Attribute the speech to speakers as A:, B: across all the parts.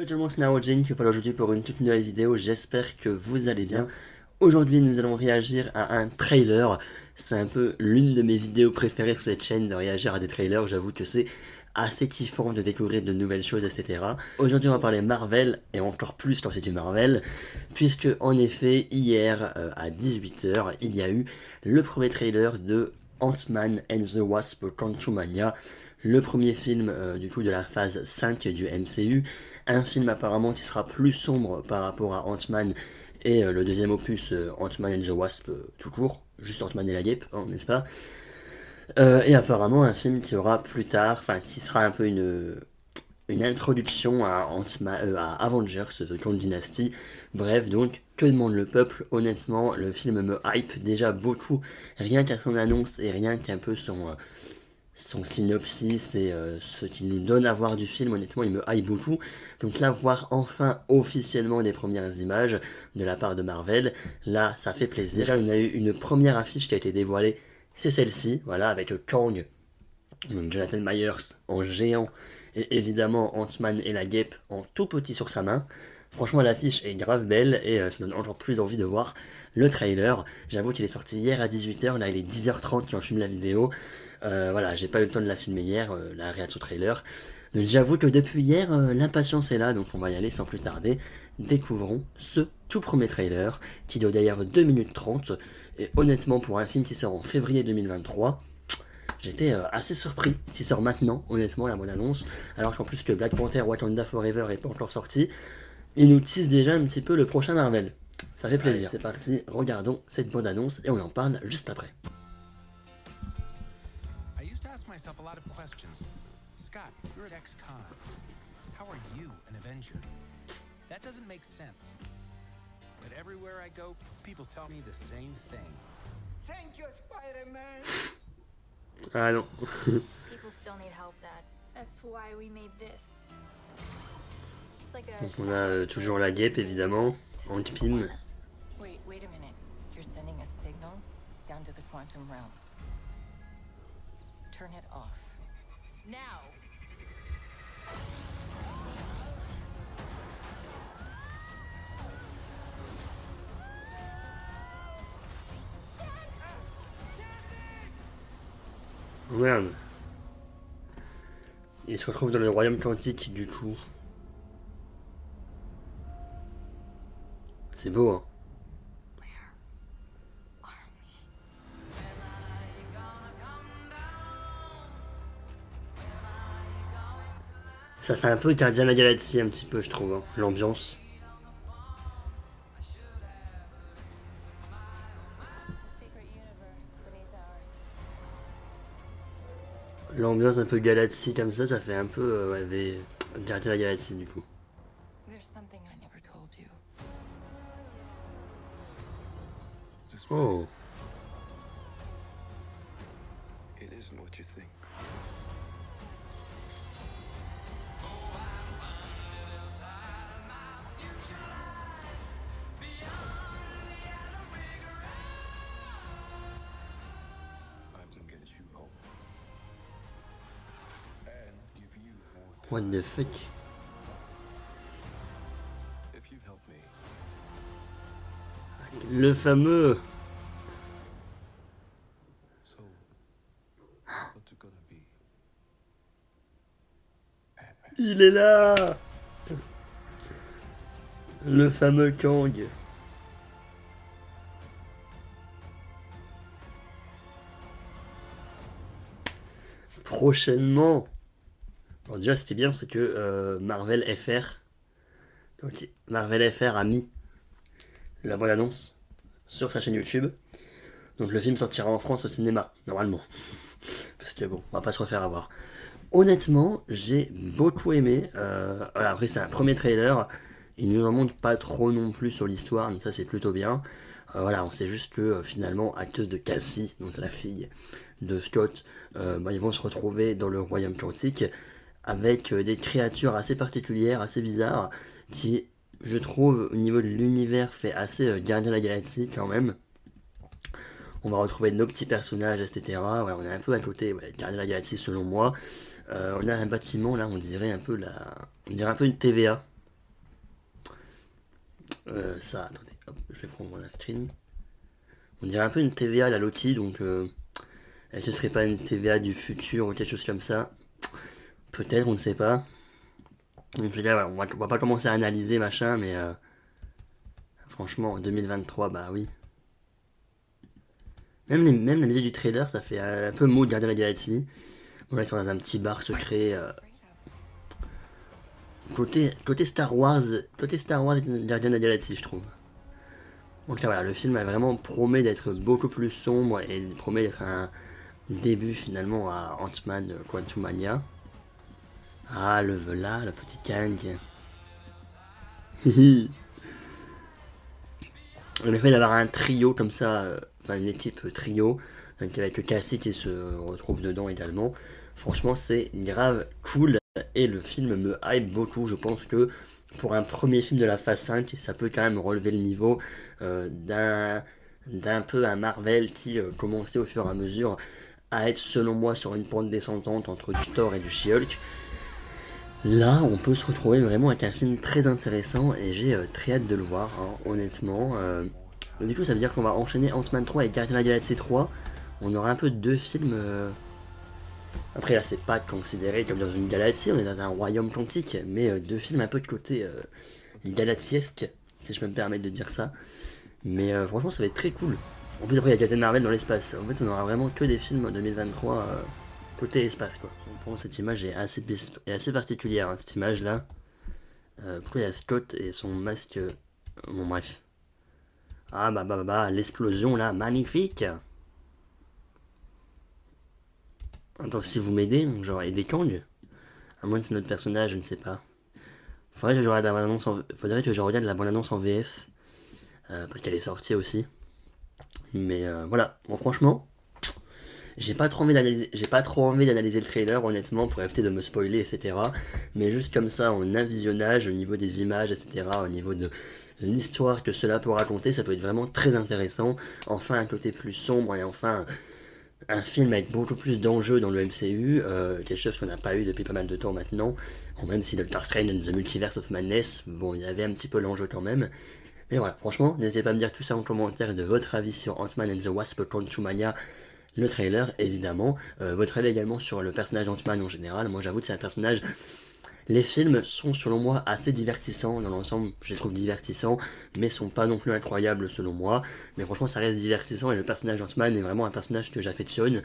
A: Hello tout le monde, c'est Narojin qui vous parle aujourd'hui pour une toute nouvelle vidéo, j'espère que vous allez bien. Aujourd'hui nous allons réagir à un trailer, c'est un peu l'une de mes vidéos préférées sur cette chaîne de réagir à des trailers, j'avoue que c'est assez kiffant de découvrir de nouvelles choses, etc. Aujourd'hui on va parler Marvel, et encore plus quand c'est du Marvel, puisque en effet hier à 18 h il y a eu le premier trailer de Ant-Man and the Wasp Quantumania, le premier film du coup de la phase 5 du MCU, un film apparemment qui sera plus sombre par rapport à Ant-Man et le deuxième opus Ant-Man and the Wasp tout court, juste Ant-Man et la guêpe, hein, n'est-ce pas. Et apparemment un film qui aura plus tard, enfin qui sera un peu une introduction à, à Avengers, The Clone Dynasty. Bref, donc, que demande le peuple? Honnêtement, le film me hype déjà beaucoup, rien qu'à son annonce et rien qu'un peu son synopsis et ce qui nous donne à voir du film, honnêtement, il me hype beaucoup. Donc là, voir enfin officiellement des premières images de la part de Marvel, là, ça fait plaisir. Déjà, on a eu une première affiche qui a été dévoilée, c'est celle-ci, voilà, avec Kang, donc Jonathan Myers en géant, et évidemment Ant-Man et la guêpe en tout petit sur sa main. Franchement, l'affiche est grave belle et ça donne encore plus envie de voir le trailer. J'avoue qu'il est sorti hier à 18 h, là il est 10 h 30 quand je filme la vidéo. Voilà, j'ai pas eu le temps de la filmer hier, la réaction trailer. Donc j'avoue que depuis hier, l'impatience est là, donc on va y aller sans plus tarder. Découvrons ce tout premier trailer, qui doit d'ailleurs 2 minutes 30. Et honnêtement, pour un film qui sort en février 2023, j'étais assez surpris qu'il sort maintenant, honnêtement, la bonne annonce. Alors qu'en plus que Black Panther Wakanda Forever est pas encore sorti, il nous tease déjà un petit peu le prochain Marvel. Ça fait plaisir. Allez, c'est parti, regardons cette bonne annonce et on en parle juste après.
B: I used to ask myself a lot of questions. Scott, you're at ex-con. How are you an Avenger? That doesn't make sense. But everywhere I go, people tell me the same thing.
C: Thank you, Spider-Man.
A: Ah non.
D: People still need help, Dad. That's why we made this. Like a
A: Donc on a toujours la guêpe évidemment, Hank Pym.
E: Wait a minute. You're sending a signal down to the quantum realm. Turn it off. Now!
A: Oh, merde. Il se retrouve dans le royaume quantique du coup. C'est beau, hein. Ça fait un peu Gardien de la Galaxie un petit peu je trouve, hein, l'ambiance.
D: secret universe beneath ours.
A: L'ambiance un peu Galaxie comme ça fait un peu ouais, Gardien de la Galaxie du coup.
E: There's something I never told you.
A: Oh.
F: It isn't what you think. I can get you home. And give you more time.
A: What the fuck?
F: If you help me,
A: Le fameux.
F: so what's it gonna be?
A: Il est là. Le fameux Kang. Prochainement. Alors déjà, ce qui est bien, c'est que Marvel FR, donc Marvel FR a mis la bonne annonce sur sa chaîne YouTube. Donc le film sortira en France au cinéma, normalement. Parce que bon, on va pas se refaire avoir. Honnêtement, j'ai beaucoup aimé. Voilà, après, c'est un premier trailer. Il ne nous en montre pas trop non plus sur l'histoire, donc ça c'est plutôt bien. Voilà, on sait juste que finalement, à cause de Cassie, donc la fille de Scott, ils vont se retrouver dans le royaume quantique avec des créatures assez particulières, assez bizarres, qui, je trouve, au niveau de l'univers, fait assez Gardien de la Galaxie quand même. On va retrouver nos petits personnages, etc. Voilà, on est un peu à côté, ouais, Gardien de la Galaxie selon moi. On a un bâtiment là, on dirait un peu une TVA. Ça, attendez, hop, je vais prendre mon screen. On dirait un peu une TVA à la Loki, donc est-ce que ce serait pas une TVA du futur ou quelque chose comme ça? Peut-être, on ne sait pas. Donc je veux dire, voilà, on va pas commencer à analyser machin, mais franchement, en 2023, bah oui. Même la musique du trailer, ça fait un peu mood Gardien de la Galaxie. Voilà, ils sont dans un petit bar secret. Côté Star Wars, Gardien de la Galaxie, je trouve. Donc là, voilà, le film a vraiment promet d'être beaucoup plus sombre et promet d'être un début finalement à Ant-Man Quantumania. Ah, le voilà, le petit Kang. Le fait d'avoir un trio comme ça, enfin une équipe trio, donc avec Cassie qui se retrouve dedans également, franchement c'est grave cool et le film me hype beaucoup. Je pense que pour un premier film de la phase 5, ça peut quand même relever le niveau d'un peu un Marvel qui commençait au fur et à mesure à être selon moi sur une pente descendante entre du Thor et du She-Hulk. Là, on peut se retrouver vraiment avec un film très intéressant et j'ai très hâte de le voir, hein, honnêtement. Du coup, ça veut dire qu'on va enchaîner Ant-Man 3 et Guardians of the Galaxy 3. On aura un peu deux films. Après, là, c'est pas considéré comme dans une galaxie, on est dans un royaume quantique, mais deux films un peu de côté galaxiesque, si je peux me permettre de dire ça. Mais franchement, ça va être très cool. En plus, après, il y a Captain Marvel dans l'espace. En fait, on aura vraiment que des films en 2023 côté espace, quoi. Pour cette image est assez particulière, hein, cette image-là. Pourquoi il y a Scott et son masque. Bon, bref. Ah, l'explosion, là, magnifique! Attends, si vous m'aidez, genre, et des Kang? À moins que c'est notre personnage, je ne sais pas. Faudrait que je regarde la bande-annonce en VF. Parce qu'elle est sortie aussi. Mais voilà, bon franchement, j'ai pas trop envie d'analyser le trailer honnêtement pour éviter de me spoiler, etc. Mais juste comme ça, en un visionnage, au niveau des images, etc., au niveau de l'histoire que cela peut raconter, ça peut être vraiment très intéressant. Enfin, un côté plus sombre et enfin un film avec beaucoup plus d'enjeux dans le MCU, quelque chose qu'on n'a pas eu depuis pas mal de temps maintenant. Bon, même si Doctor Strange and the Multiverse of Madness, bon, il y avait un petit peu l'enjeu quand même. Mais voilà, franchement, n'hésitez pas à me dire tout ça en commentaire de votre avis sur Ant-Man and the Wasp Quantumania, le trailer évidemment, votre avis également sur le personnage Ant-Man en général. Moi j'avoue que c'est un personnage. Les films sont selon moi assez divertissants, dans l'ensemble je les trouve divertissants, mais sont pas non plus incroyables selon moi. Mais franchement ça reste divertissant et le personnage Ant-Man est vraiment un personnage que j'affectionne.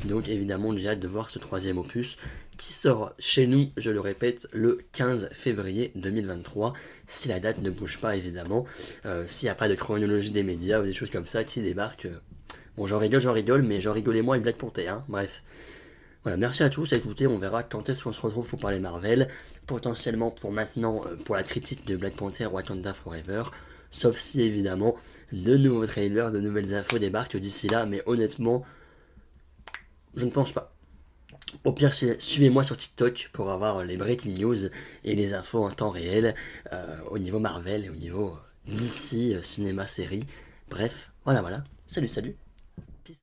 A: Donc évidemment j'ai hâte de voir ce troisième opus qui sort chez nous, je le répète, le 15 février 2023, si la date ne bouge pas évidemment, s'il n'y a pas de chronologie des médias ou des choses comme ça qui débarquent. Bon j'en rigole, mais j'en rigolais moi et Black Panther, hein, bref. Voilà, merci à tous, écoutez, on verra quand est-ce qu'on se retrouve pour parler Marvel, potentiellement pour maintenant, pour la critique de Black Panther Wakanda Forever, sauf si évidemment, de nouveaux trailers, de nouvelles infos débarquent d'ici là, mais honnêtement, je ne pense pas. Au pire, suivez-moi sur TikTok pour avoir les breaking news et les infos en temps réel, au niveau Marvel et au niveau DC, cinéma, série, bref, voilà, salut.